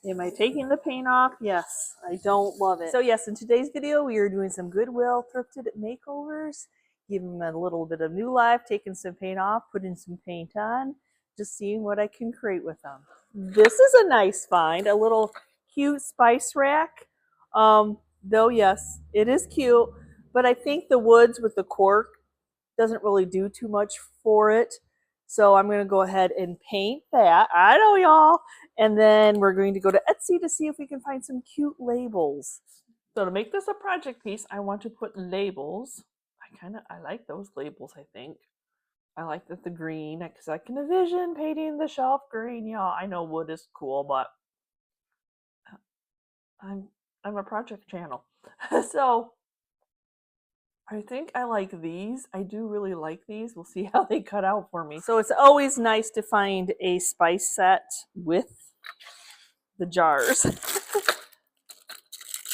Am I taking the paint off? Yes. I don't love it. So yes, in today's video, we are doing some Goodwill thrifted makeovers, giving them a little bit of new life, taking some paint off, putting some paint on, just seeing what I can create with them. This is a nice find, a little cute spice rack. Though yes, it is cute, but I think the woods with the cork doesn't really do too much for it. So I'm going to go ahead and paint that. I know, y'all. And then we're going to go to Etsy to see if we can find some cute labels. So to make this a project piece, I want to put labels. I like those labels, I think. I like the green because I can envision painting the shelf green, y'all. I know wood is cool, but I'm a project channel. So I think I like these. I do really like these. We'll see how they cut out for me. So it's always nice to find a spice set with the jars.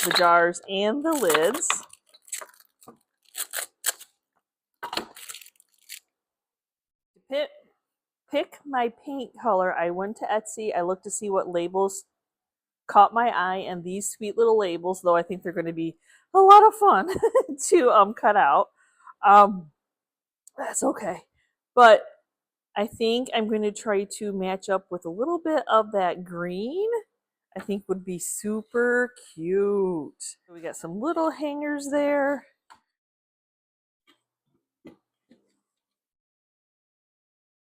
The jars and the lids. To pick my paint color, I went to Etsy. I looked to see what labels caught my eye, and these sweet little labels, though I think they're going to be a lot of fun to cut out. That's okay. But I think I'm going to try to match up with a little bit of that green. I think would be super cute. We got some little hangers there.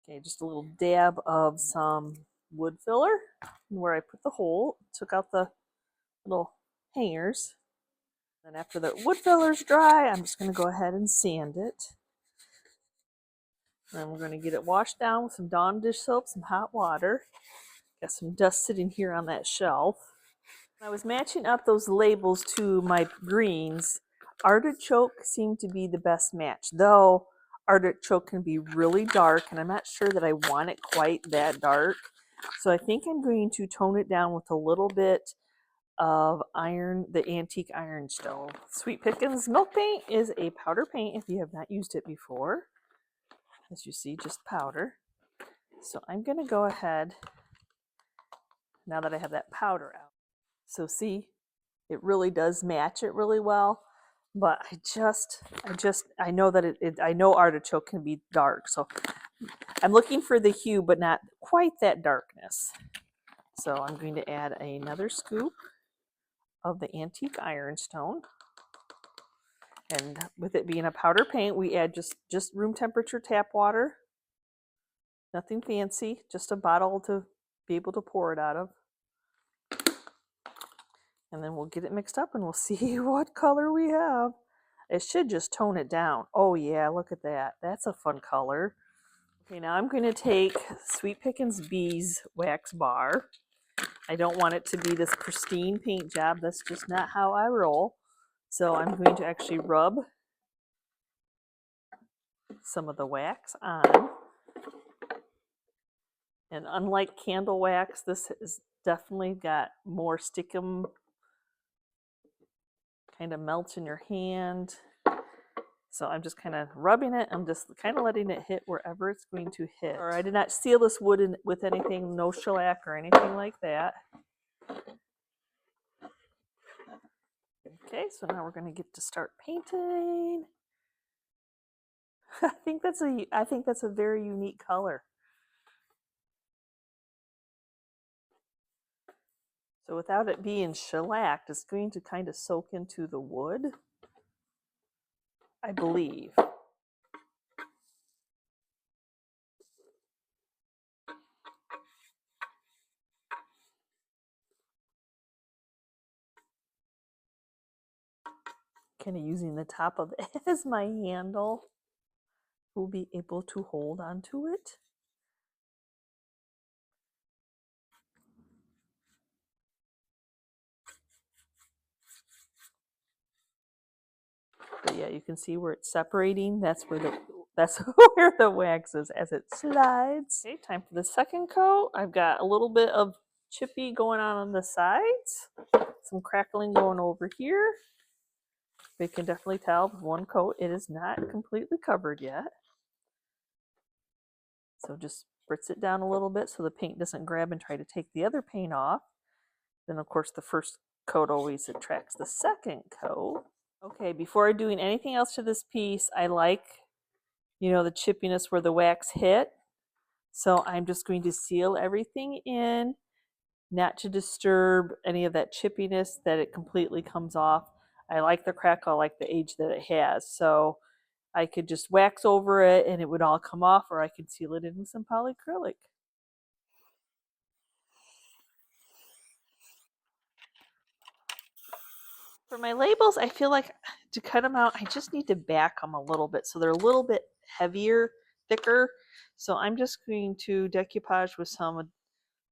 Okay, just a little dab of some wood filler where I put the hole, took out the little hangers. Then after the wood filler's dry, I'm just going to go ahead and sand it. And we're going to get it washed down with some Dawn dish soap, some hot water. Got some dust sitting here on that shelf. When I was matching up those labels to my greens, artichoke seemed to be the best match, though artichoke can be really dark, and I'm not sure that I want it quite that dark. So I think I'm going to tone it down with a little bit of iron, the antique ironstone. Sweet Pickins Milk Paint is a powder paint if you have not used it before. As you see, just powder. So I'm going to go ahead, now that I have that powder out. So see, it really does match it really well. But I know that I know artichoke can be dark. So I'm looking for the hue, but not quite that darkness. So I'm going to add another scoop of the antique ironstone. And with it being a powder paint, we add just room temperature tap water. Nothing fancy, just a bottle to be able to pour it out of. And then we'll get it mixed up and we'll see what color we have. It should just tone it down. Oh yeah, look at that. That's a fun color. Okay, now I'm going to take Sweet Pickins Bees wax bar. I don't want it to be this pristine paint job. That's just not how I roll. So I'm going to actually rub some of the wax on. And unlike candle wax, this has definitely got more stickum, kind of melts in your hand. So I'm just kind of rubbing it. I'm just kind of letting it hit wherever it's going to hit. Or I did not seal this wood with anything, no shellac or anything like that. Okay, so now we're going to get to start painting. I think that's a very unique color. So without it being shellacked, it's going to kind of soak into the wood, I believe. Kind of using the top of it as my handle. We'll be able to hold onto it. But yeah, you can see where it's separating. That's where the wax is as it slides. Okay, time for the second coat. I've got a little bit of chippy going on the sides. Some crackling going over here. You can definitely tell with one coat it is not completely covered yet. So just spritz it down a little bit so the paint doesn't grab and try to take the other paint off. Then of course the first coat always attracts the second coat. Okay, before doing anything else to this piece, I like, the chippiness where the wax hit. So I'm just going to seal everything in, not to disturb any of that chippiness that it completely comes off. I like the crackle, I like the age that it has. So I could just wax over it and it would all come off, or I could seal it in with some polyacrylic. For my labels, I feel like to cut them out, I just need to back them a little bit so they're a little bit heavier, thicker. So I'm just going to decoupage with some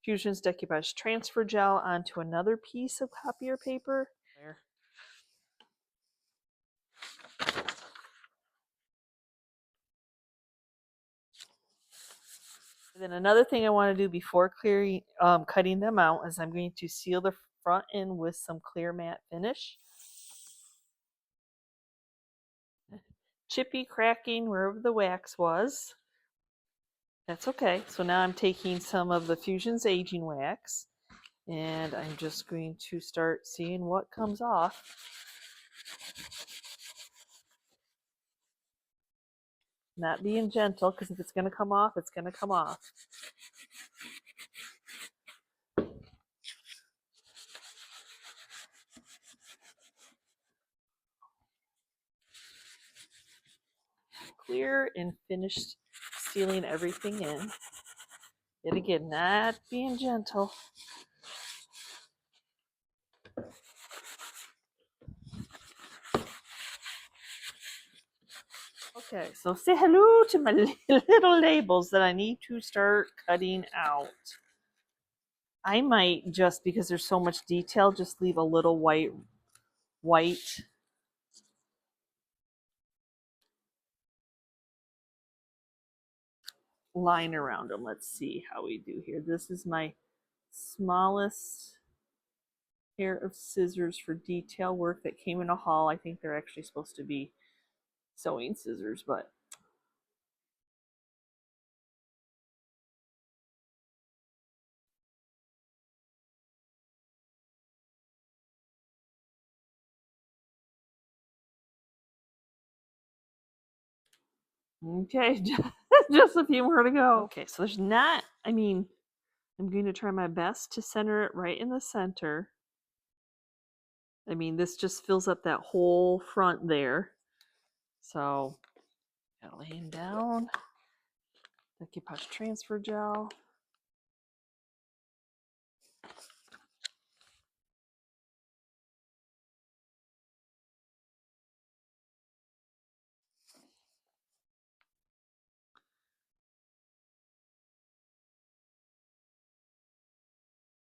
Fusion's decoupage transfer gel onto another piece of copier paper. And then another thing I want to do before cutting them out is I'm going to seal the front end with some clear matte finish. Chippy cracking wherever the wax was. That's okay. So now I'm taking some of the Fusion's aging wax and I'm just going to start seeing what comes off. Not being gentle, because if it's going to come off, it's going to come off. Clear and finished sealing everything in. Yet again, not being gentle. Okay, so say hello to my little labels that I need to start cutting out. I might, just because there's so much detail, just leave a little white line around them. Let's see how we do here. This is my smallest pair of scissors for detail work that came in a haul. I think they're actually supposed to be sewing scissors, but okay, just a few more to go. Okay, so there's not, I'm going to try my best to center it right in the center. This just fills up that whole front there. So, laying down, decoupage transfer gel.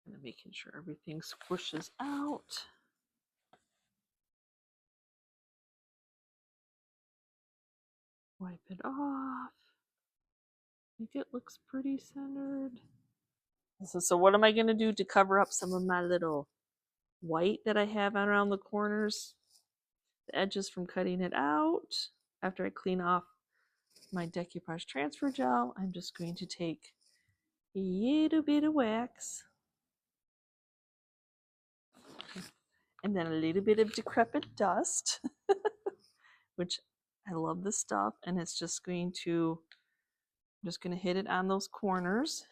And making sure everything squishes out. Wipe it off. I think it looks pretty centered. So what am I going to do to cover up some of my little white that I have around the corners? The edges from cutting it out. After I clean off my decoupage transfer gel, I'm just going to take a little bit of wax and then a little bit of decrepit dust, which I love this stuff, and it's just going to, I'm just going to hit it on those corners,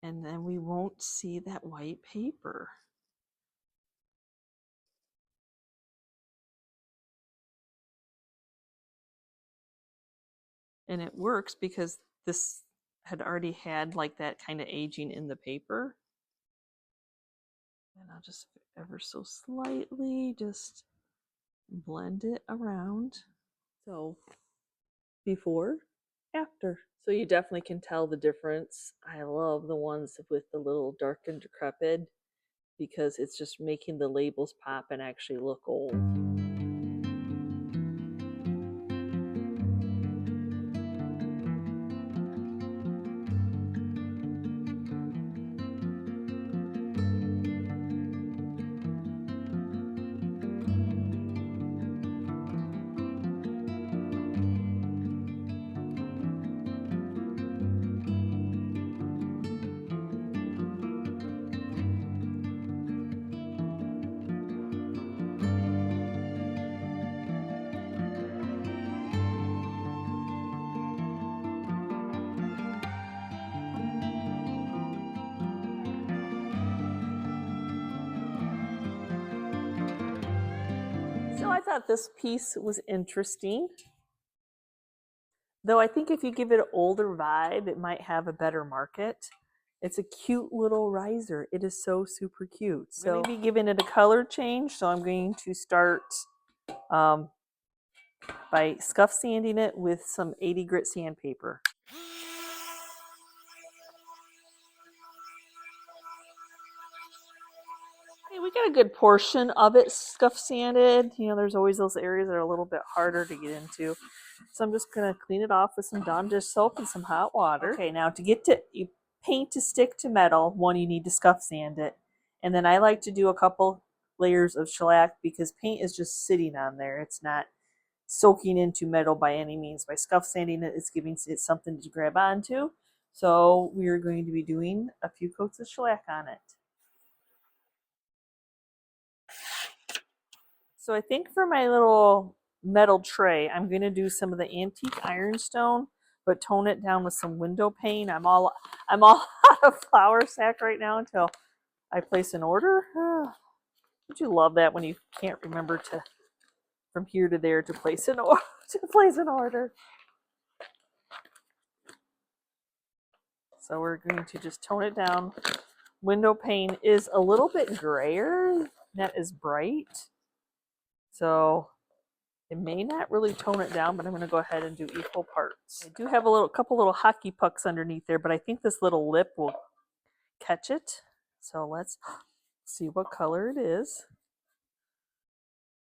and then we won't see that white paper. And it works because this had already had like that kind of aging in the paper. And I'll just ever so slightly just blend it around. So before, after. So you definitely can tell the difference. I love the ones with the little dark and decrepit because it's just making the labels pop and actually look old. So I thought this piece was interesting. Though I think if you give it an older vibe, it might have a better market. It's a cute little riser. It is so super cute. So I'm going to be giving it a color change. So I'm going to start by scuff sanding it with some 80 grit sandpaper. Okay, we got a good portion of it scuff sanded. You know, there's always those areas that are a little bit harder to get into. So I'm just going to clean it off with some Dawn dish soap and some hot water. Okay, now to get to paint to stick to metal, one, you need to scuff sand it. And then I like to do a couple layers of shellac because paint is just sitting on there. It's not soaking into metal by any means. By scuff sanding it, it's giving it something to grab onto. So we are going to be doing a few coats of shellac on it. So I think for my little metal tray, I'm going to do some of the antique ironstone, but tone it down with some window pane. I'm all out of flour sack right now until I place an order. Don't you love that when you can't remember to from here to there to place an order? So we're going to just tone it down. Window pane is a little bit grayer, not as bright. So it may not really tone it down, but I'm going to go ahead and do equal parts. I do have a couple little hockey pucks underneath there, but I think this little lip will catch it. So let's see what color it is.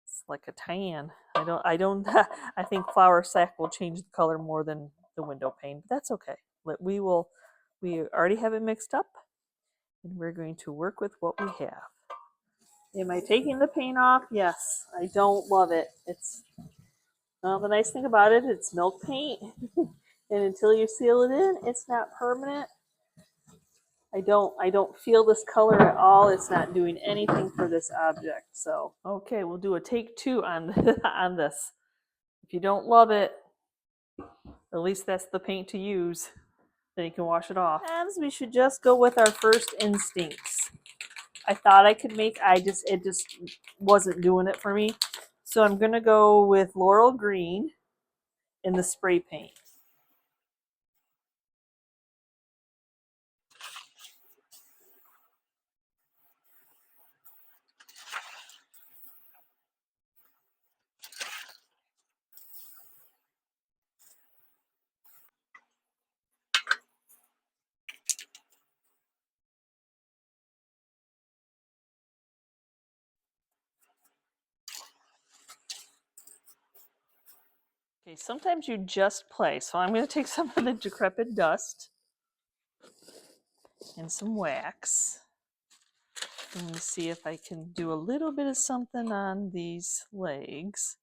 It's like a tan. I think flour sack will change the color more than the window pane, but that's okay. We already have it mixed up, and we're going to work with what we have. Am I taking the paint off? Yes. I don't love it. Well, the nice thing about it, it's milk paint, and until you seal it in, it's not permanent. I don't feel this color at all. It's not doing anything for this object. So, okay, we'll do a take two on this. If you don't love it, at least that's the paint to use. Then you can wash it off. And we should just go with our first instincts. I thought I could make, it just wasn't doing it for me. So I'm gonna go with Laurel Green in the spray paint. Okay, sometimes you just play. So I'm going to take some of the decrepit dust and some wax. I'm going to see if I can do a little bit of something on these legs.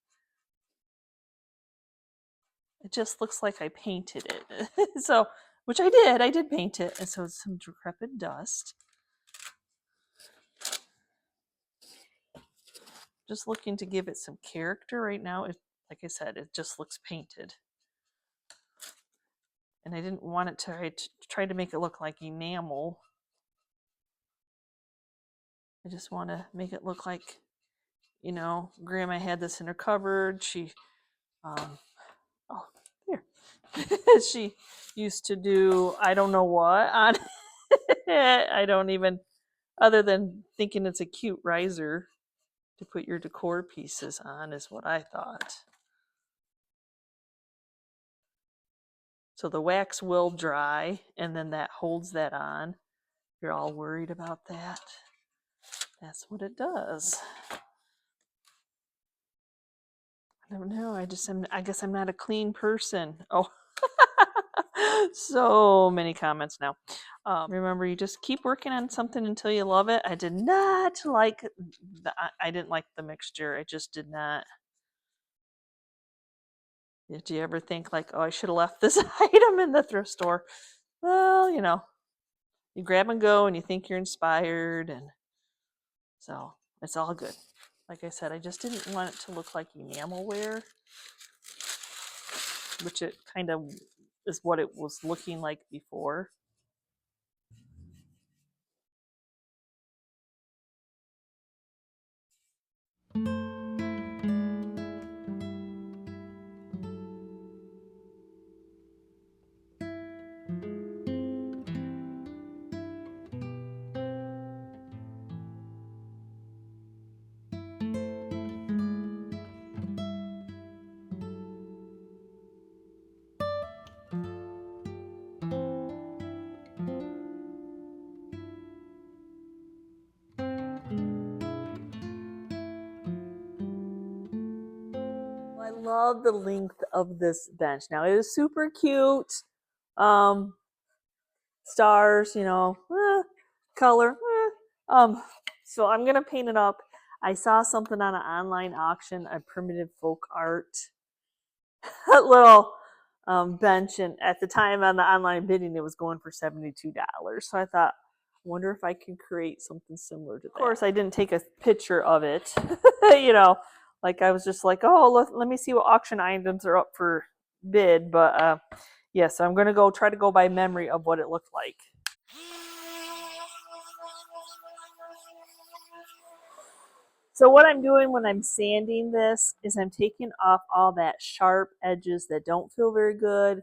It just looks like I painted it. So, which I did paint it. And so it's some decrepit dust. Just looking to give it some character right now. Like I said, it just looks painted. And I didn't want it to try to make it look like enamel. I just want to make it look like, you know, Grandma had this in her cupboard. She, she used to do, I don't know what on it. I don't even, other than thinking it's a cute riser to put your decor pieces on is what I thought. So the wax will dry, and then that holds that on. You're all worried about that. That's what it does. I don't know. I guess I'm not a clean person. Oh, so many comments now. Remember, you just keep working on something until you love it. I didn't like the mixture. I just did not. Did you ever think like, oh, I should have left this item in the thrift store? Well, you know, you grab and go and you think you're inspired, and so it's all good. Like I said, I just didn't want it to look like enamelware, which it kind of is what it was looking like before. love the length of this bench. Now it is super cute. Stars, you know, color. So I'm gonna paint it up. I saw something on an online auction, a primitive folk art little bench, and at the time on the online bidding, it was going for $72. So I thought, I wonder if I can create something similar to that. Of course, I didn't take a picture of it, you know, like I was just like, oh, let me see what auction items are up for bid. But yes, I'm gonna go try to go by memory of what it looked like. So what I'm doing when I'm sanding this is I'm taking off all that sharp edges that don't feel very good.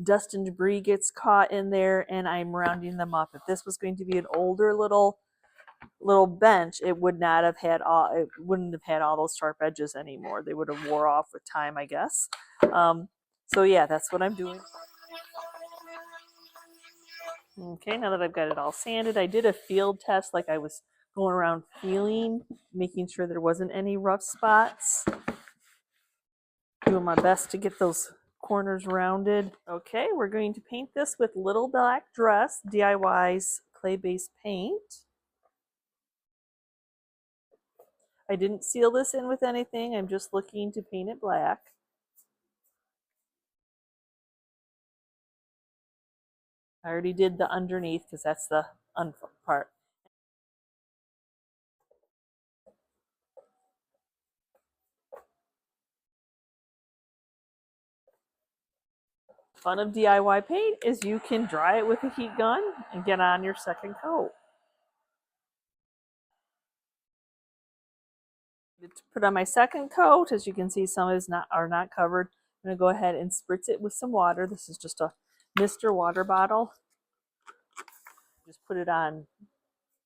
Dust and debris gets caught in there, and I'm rounding them up. If this was going to be an older little bench, it would not have had it wouldn't have had all those sharp edges anymore. They would have wore off with time, I guess. So yeah, that's what I'm doing. Okay, now that I've got it all sanded, I did a field test, like I was going around feeling, making sure there wasn't any rough spots. Doing my best to get those corners rounded. Okay, we're going to paint this with Little Black Dress, DIY's clay-based paint. I didn't seal this in with anything, I'm just looking to paint it black. I already did the underneath because that's the unfun part. Fun of DIY paint is you can dry it with a heat gun and get on your second coat. To put on my second coat, as you can see, some is are not covered. I'm going to go ahead and spritz it with some water. This is just a Mr. water bottle. Just put it on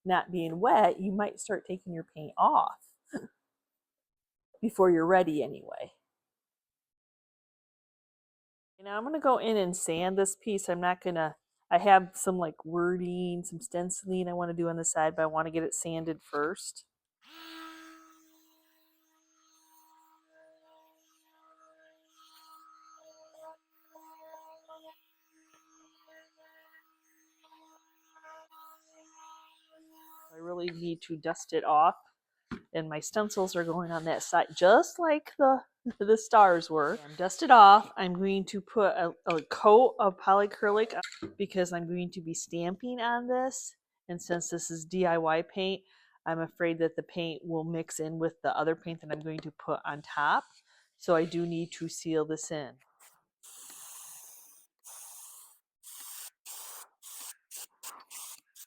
not being wet. You might start taking your paint off before you're ready anyway. Now I'm going to go in and sand this piece. I have some like wording, some stenciling I want to do on the side, but I want to get it sanded first. I really need to dust it off, and my stencils are going on that side just like the stars were. Dust it off. I'm going to put a coat of polyacrylic because I'm going to be stamping on this, and since this is DIY paint, I'm afraid that the paint will mix in with the other paint that I'm going to put on top, so I do need to seal this in.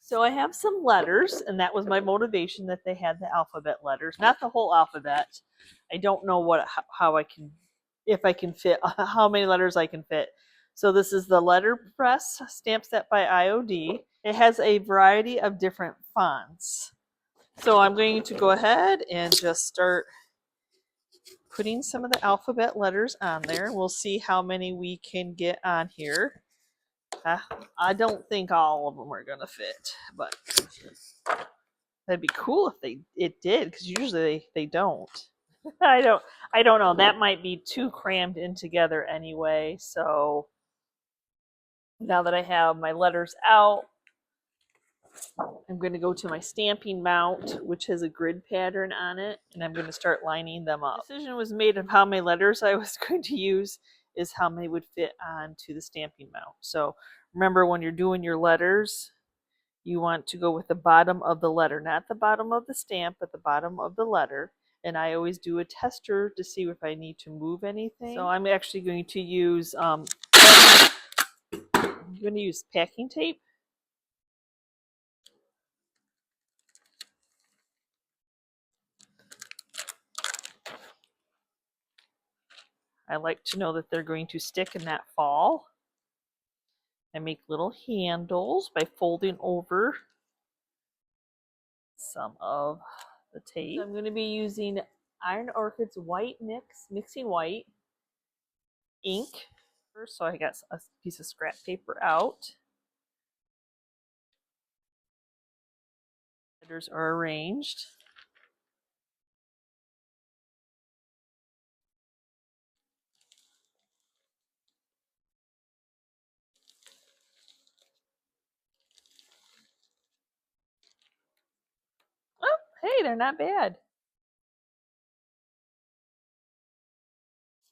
So I have some letters, and that was my motivation, that they had the alphabet letters, not the whole alphabet. I don't know how I can, if I can fit, how many letters I can fit. So this is the letterpress stamp set by IOD. It has a variety of different fonts. So I'm going to go ahead and just start putting some of the alphabet letters on there. We'll see how many we can get on here. I don't think all of them are gonna fit, but that'd be cool if it did, because usually they don't. I don't know. That might be too crammed in together anyway. So now that I have my letters out, I'm going to go to my stamping mount, which has a grid pattern on it, and I'm going to start lining them up. The decision was made of how many letters I was going to use is how many would fit onto the stamping mount. So remember, when you're doing your letters, you want to go with the bottom of the letter, not the bottom of the stamp, but the bottom of the letter. And I always do a tester to see if I need to move anything. So I'm actually going to use packing tape. I like to know that they're going to stick and not fall. I make little handles by folding over some of the tape. So I'm going to be using Iron Orchid's white mixing white ink. So I got a piece of scrap paper out. Letters are arranged. hey, they're not bad.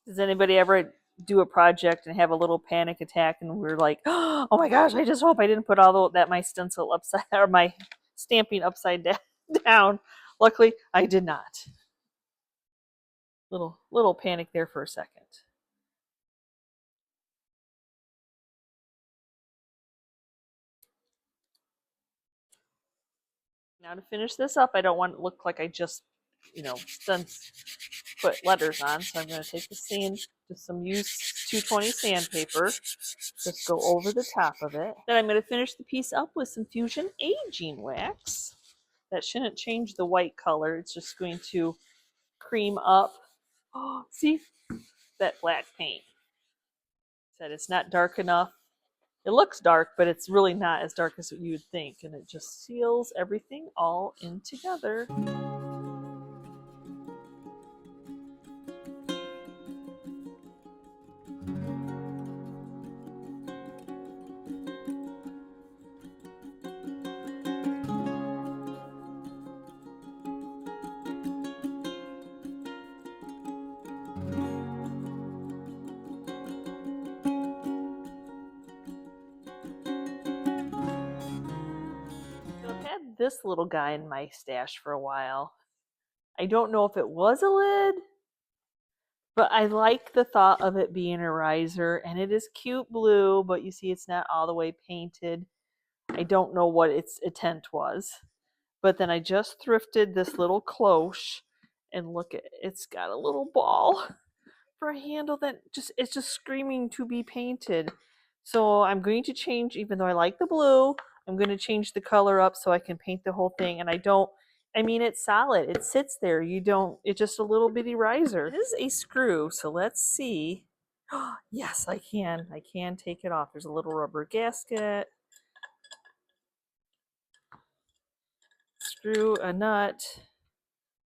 Does anybody ever do a project and have a little panic attack and we're like, oh my gosh, I just hope I didn't put all that my stencil upside or my stamping upside down. Luckily, I did not. Little panic there for a second. Now to finish this up, I don't want it to look like I just, put letters on. So I'm going to take the sand, just some used 220 sandpaper, just go over the top of it. Then I'm going to finish the piece up with some Fusion Aging Wax. That shouldn't change the white color. It's just going to cream up. Oh, see that black paint. Said it's not dark enough. It looks dark, but it's really not as dark as you would think, and it just seals everything all in together. I've had this little guy in my stash for a while. I don't know if it was a lid, but I like the thought of it being a riser, and it is cute blue, but you see it's not all the way painted. I don't know what its intent was. But then I just thrifted this little cloche, and look at it's got a little ball for a handle that it's just screaming to be painted. So I'm going to change, even though I like the blue, I'm going to change the color up so I can paint the whole thing. And it's solid. It sits there. It's just a little bitty riser. It is a screw, so let's see. Yes, I can. I can take it off. There's a little rubber gasket. Screw a nut.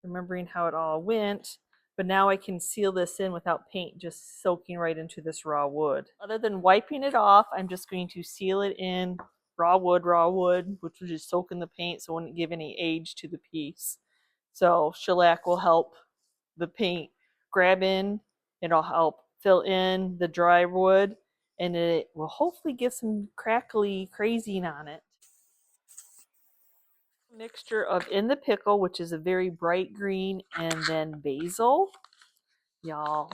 Remembering how it all went. But now I can seal this in without paint just soaking right into this raw wood. Other than wiping it off, I'm just going to seal it in raw wood, which will just soak in the paint so it wouldn't give any age to the piece. So shellac will help the paint grab in. It'll help fill in the dry wood, and it will hopefully give some crackly crazing on it. Mixture of In the Pickle, which is a very bright green, and then basil. Y'all,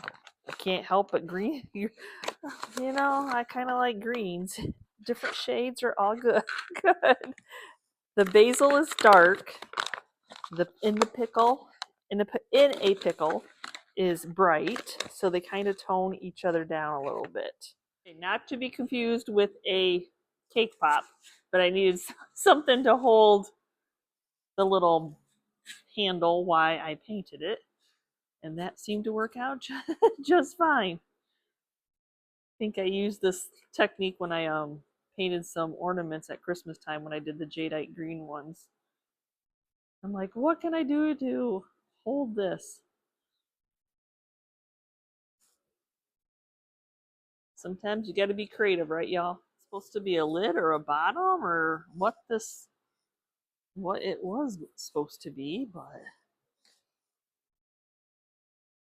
I can't help but green. I kind of like greens. Different shades are all good. Good. The basil is dark. The In the Pickle, in a pickle, is bright. So they kind of tone each other down a little bit. Okay, not to be confused with a cake pop, but I needed something to hold the little handle why I painted it, and that seemed to work out just fine. I think I used this technique when I painted some ornaments at Christmas time when I did the jadeite green ones. I'm like, what can I do to hold this? Sometimes you got to be creative, right, y'all? It's supposed to be a lid or a bottom or what it was supposed to be, but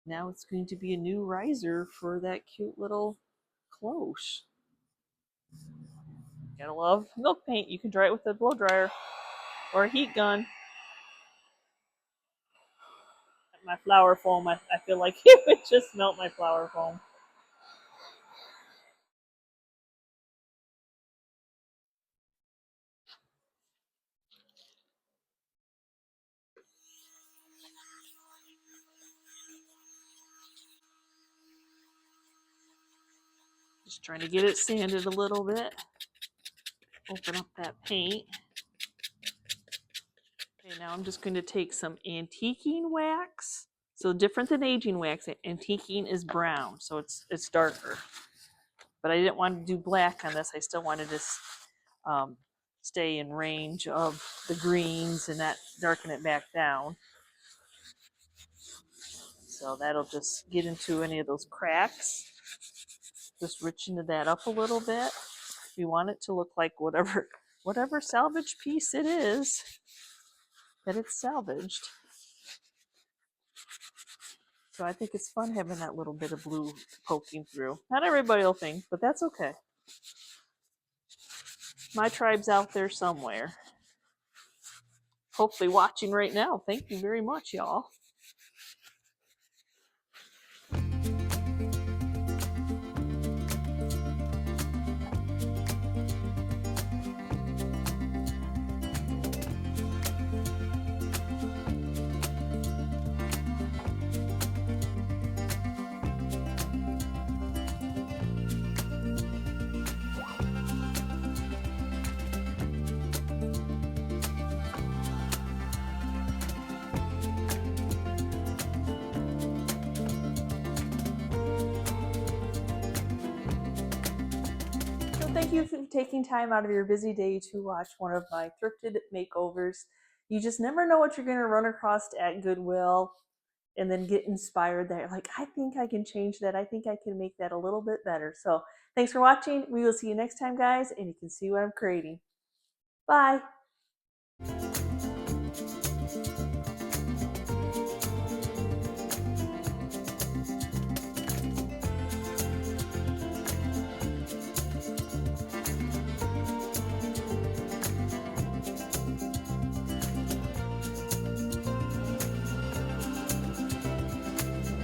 now it's going to be a new riser for that cute little cloche. Gotta love milk paint. You can dry it with a blow dryer or a heat gun. My flower foam, I feel like it would just melt my flower foam. Just trying to get it sanded a little bit. Open up that paint. Okay, now I'm just going to take some antiquing wax. So different than aging wax, antiquing is brown, so it's darker. But I didn't want to do black on this. I still wanted to stay in range of the greens and not darken it back down. So that'll just get into any of those cracks. Just richen that up a little bit. We want it to look like whatever salvage piece it is. that it's salvaged. So I think it's fun having that little bit of blue poking through. Not everybody will think, but that's okay. My tribe's out there somewhere. Hopefully watching right now. Thank you very much, y'all. Thank you for taking time out of your busy day to watch one of my thrifted makeovers. You just never know what you're going to run across at Goodwill and then get inspired that like, I think I can change that. I think I can make that a little bit better. So thanks for watching. We will see you next time, guys, and you can see what I'm creating. Bye.